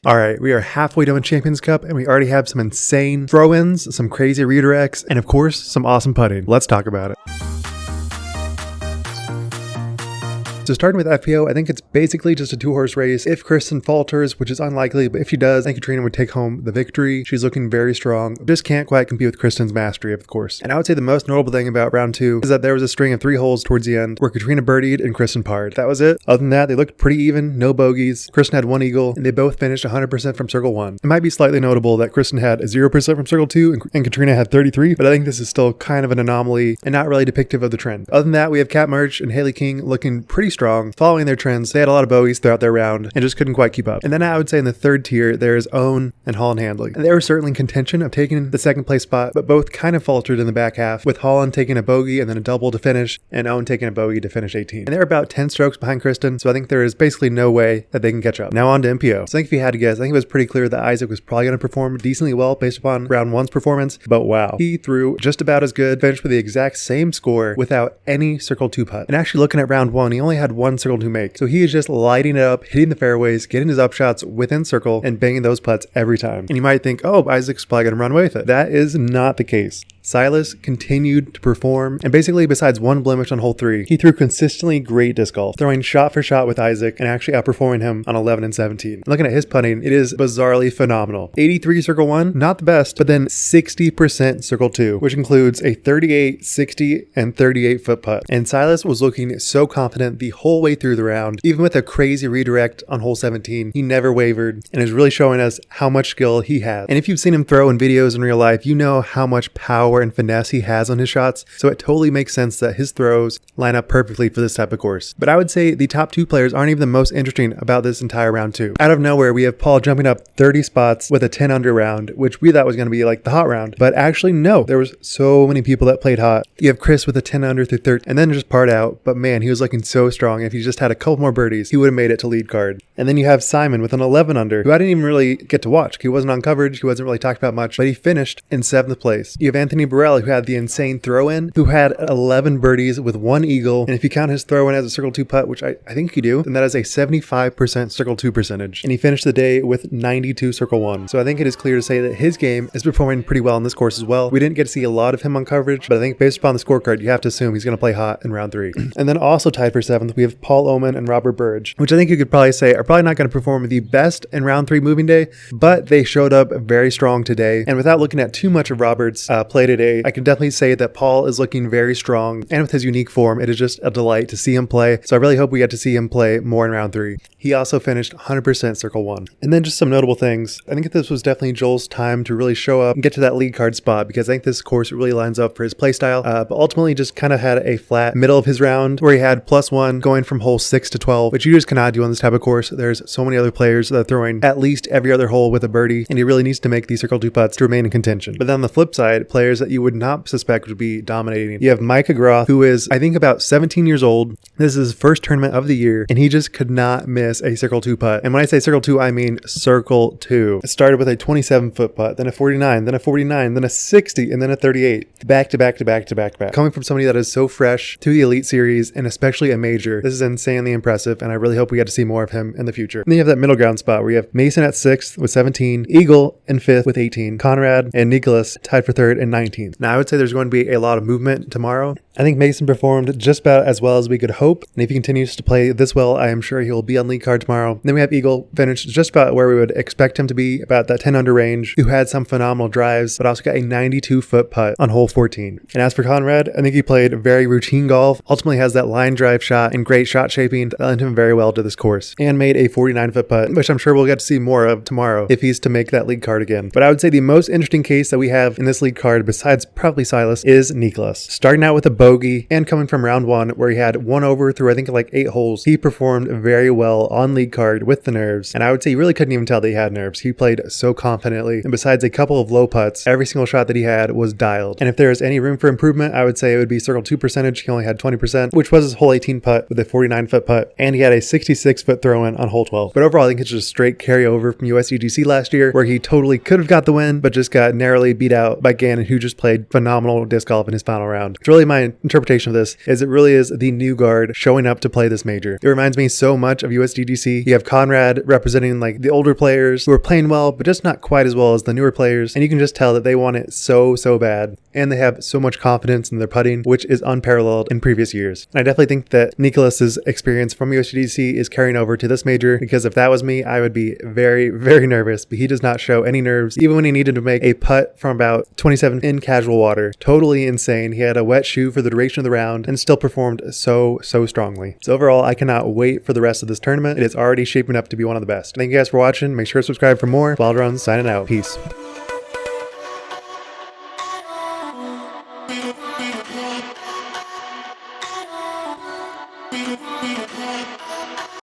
All right, we are halfway done with Champions Cup, and we already have some insane throw-ins, some crazy redirects, and of course, some awesome putting. Let's talk about it. So starting with FPO, I think it's basically just a 2-horse race. If Kristin falters, which is unlikely, but if she does, I think Catrina would take home the victory. She's looking very strong. Just can't quite compete with Kristin's mastery of the course. And I would say the most notable thing about round 2 is that there was a string of 3 holes towards the end where Catrina birdied and Kristin parred. That was it. Other than that, they looked pretty even, no bogeys. Kristin had 1 eagle, and they both finished 100% from circle 1. It might be slightly notable that Kristin had 0% from circle 2 and Catrina had 33, but I think this is still kind of an anomaly and not really depictive of the trend. Other than that, we have Kat Merch and Haley King looking pretty strong, following their trends. They had a lot of bogeys throughout their round and just couldn't quite keep up. And then I would say in the third tier, there's Owen and Holland Handley. And they were certainly in contention of taking the second place spot, but both kind of faltered in the back half, with Holland taking a bogey and then a double to finish, and Owen taking a bogey to finish 18. And they're about 10 strokes behind Kristin, so I think there is basically no way that they can catch up. Now on to MPO. So I think if you had to guess, I think it was pretty clear that Isaac was probably going to perform decently well based upon round 1's performance, but wow. He threw just about as good, finished with the exact same score without any circle 2 putt. And actually looking at round 1, he only had 1 circle 2 make. So he is just lighting it up, hitting the fairways, getting his upshots within circle, and banging those putts every time. And you might think, oh, Isaac's probably going to run away with it. That is not the case. Silas continued to perform, and basically besides 1 blemish on hole 3, he threw consistently great disc golf, throwing shot for shot with Isaac and actually outperforming him on 11 and 17. Looking at his putting, it is bizarrely phenomenal. 83 circle 1, not the best, but then 60% circle 2, which includes a 38, 60, and 38 foot putt. And Silas was looking so confident the whole way through the round. Even with a crazy redirect on hole 17, he never wavered and is really showing us how much skill he has. And if you've seen him throw in videos in real life, you know how much power and finesse he has on his shots, so it totally makes sense that his throws line up perfectly for this type of course. But I would say the top 2 players aren't even the most interesting about this entire round 2. Out of nowhere, we have Paul jumping up 30 spots with a 10 under round, which we thought was going to be like the hot round, but actually no, there was so many people that played hot. You have Chris with a 10 under through 13 and then just parred out, but man, he was looking so strong. If he just had a couple more birdies, he would have made it to lead card. And then you have Simon with an 11 under, who I didn't even really get to watch. He wasn't on coverage, he wasn't really talked about much, but he finished in 7th place. You have Anthony Barella, who had the insane throw-in, who had 11 birdies with 1 eagle, and if you count his throw-in as a circle 2 putt, which I think you do, then that is a 75% circle 2 percentage. And he finished the day with 92 circle 1. So I think it is clear to say that his game is performing pretty well in this course as well. We didn't get to see a lot of him on coverage, but I think based upon the scorecard, you have to assume he's going to play hot in round 3. And then also tied for 7th, we have Paul Oman and Robert Burge, which I think you could probably say are probably not going to perform the best in round 3 moving day, but they showed up very strong today. And without looking at too much of Robert's play today, I can definitely say that Paul is looking very strong, and with his unique form, it is just a delight to see him play. So I really hope we get to see him play more in round 3. He also finished 100% circle 1. And then just some notable things. I think this was definitely Joel's time to really show up and get to that lead card spot, because I think this course really lines up for his play style, but ultimately just kind of had a flat middle of his round where he had +1 going from hole 6 to 12, which you just cannot do on this type of course. There's so many other players that are throwing at least every other hole with a birdie, and he really needs to make these circle 2 putts to remain in contention. But then on the flip side, players that you would not suspect would be dominating. You have Micah Groth, who is, I think, about 17 years old. This is his first tournament of the year, and he just could not miss a circle 2 putt. And when I say circle 2, I mean circle 2. It started with a 27-foot putt, then a 49, then a 49, then a 60, and then a 38. Back to back to back to back to back. Coming from somebody that is so fresh to the Elite Series, and especially a major, this is insanely impressive, and I really hope we get to see more of him in the future. And then you have that middle ground spot where you have Mason at 6th with 17, Eagle in 5th with 18, Conrad and Niklas tied for 3rd and 19th. Now I would say there's going to be a lot of movement tomorrow. I think Mason performed just about as well as we could hope, and if he continues to play this well, I am sure he will be on lead card tomorrow. And then we have Eagle finished just about where we would expect him to be, about that 10 under range, who had some phenomenal drives, but also got a 92-foot putt on hole 14. And as for Conrad, I think he played very routine golf, ultimately has that line drive shot and great shot shaping that lent him very well to this course, and made a 49-foot putt, which I'm sure we'll get to see more of tomorrow if he's to make that lead card again. But I would say the most interesting case that we have in this lead card, besides probably Silas, is Niklas. Starting out with a bogey and coming from round 1 where he had 1 over through I think like 8 holes, he performed very well on lead card with the nerves, and I would say you really couldn't even tell that he had nerves. He played so confidently, and besides a couple of low putts, every single shot that he had was dialed. And if there is any room for improvement, I would say it would be circle 2 percentage. He only had 20%, which was his hole 18 putt with a 49-foot putt, and he had a 66-foot throw-in on hole 12. But overall, I think it's just a straight carryover from USDGC last year, where he totally could have got the win, but just got narrowly beat out by Gannon, who just played phenomenal disc golf in his final round. It's really my interpretation of this is it really is the new guard showing up to play this major. It reminds me so much of USDGC. You have Conrad representing like the older players who are playing well, but just not quite as well as the newer players. And you can just tell that they want it so bad. And they have so much confidence in their putting, which is unparalleled in previous years. And I definitely think that Niklas's experience from USDGC is carrying over to this major, because if that was me, I would be very nervous, but he does not show any nerves, even when he needed to make a putt from about 27 in casual water. Totally insane. He had a wet shoe for the duration of the round and still performed so strongly. So overall, I cannot wait for the rest of this tournament. It is already shaping up to be one of the best. Thank you guys for watching. Make sure to subscribe for more. Wildrun signing out. Peace.